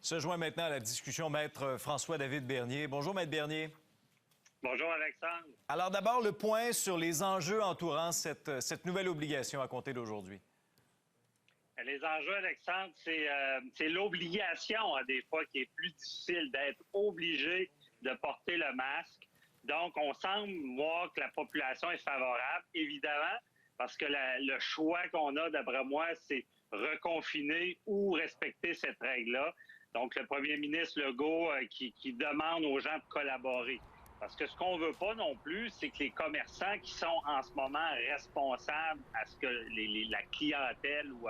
Se joint maintenant à la discussion Maître François-David Bernier. Bonjour, Maître Bernier. Bonjour, Alexandre. Alors d'abord, le point sur les enjeux entourant cette nouvelle obligation à compter d'aujourd'hui. Les enjeux, Alexandre, c'est l'obligation, des fois, qui est plus difficile d'être obligé de porter le masque. Donc, on semble voir que la population est favorable, évidemment, parce que le choix qu'on a, d'après moi, c'est reconfiner ou respecter cette règle-là. Donc, le premier ministre Legault qui demande aux gens de collaborer. Parce que ce qu'on veut pas non plus, c'est que les commerçants qui sont en ce moment responsables à ce que la clientèle ou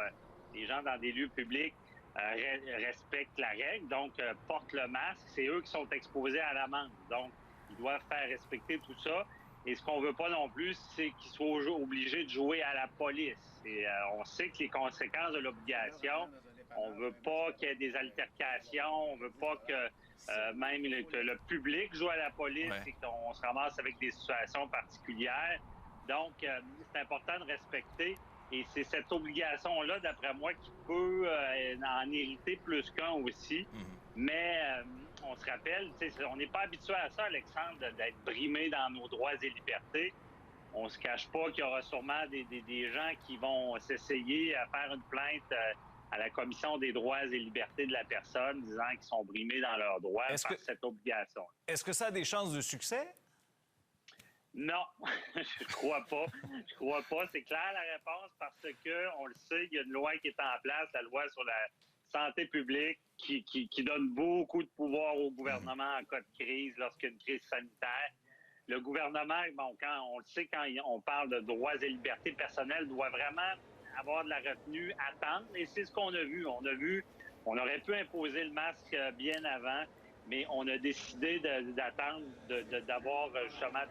les gens dans des lieux publics respectent la règle, donc portent le masque, c'est eux qui sont exposés à l'amende. Donc, ils doivent faire respecter tout ça. Et ce qu'on veut pas non plus, c'est qu'ils soient obligés de jouer à la police. Et on sait que les conséquences de l'obligation, on veut pas qu'il y ait des altercations, on veut pas que que le public joue à la police et qu'on se ramasse avec des situations particulières. Donc, c'est important de respecter. Et c'est cette obligation-là, d'après moi, qui peut en hériter plus qu'un aussi. Mais on se rappelle, on n'est pas habitué à ça, Alexandre, d'être brimé dans nos droits et libertés. On se cache pas qu'il y aura sûrement des gens qui vont s'essayer à faire une plainte à la Commission des droits et libertés de la personne, disant qu'ils sont brimés dans leurs droits par cette obligation. Est-ce que ça a des chances de succès? Non, je crois pas. Je crois pas. C'est clair la réponse parce que, on le sait, il y a une loi qui est en place, la loi sur la santé publique, qui donne beaucoup de pouvoir au gouvernement en cas de crise, lorsqu'il y a une crise sanitaire. Le gouvernement, bon, quand on le sait, quand on parle de droits et libertés personnelles, doit vraiment avoir de la retenue, attendre. Et c'est ce qu'on a vu. On aurait pu imposer le masque bien avant, mais on a décidé d'attendre, d'avoir justement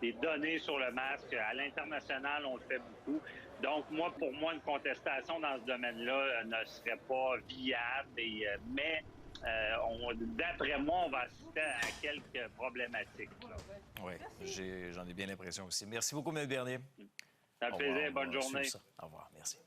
des données sur le masque. À l'international, on le fait beaucoup. Donc, pour moi, une contestation dans ce domaine-là ne serait pas viable. Mais d'après moi, on va assister à quelques problématiques. Oui, j'en ai bien l'impression aussi. Merci beaucoup, M. Bernier. Ça fait plaisir. Bonne journée. Au revoir. Merci.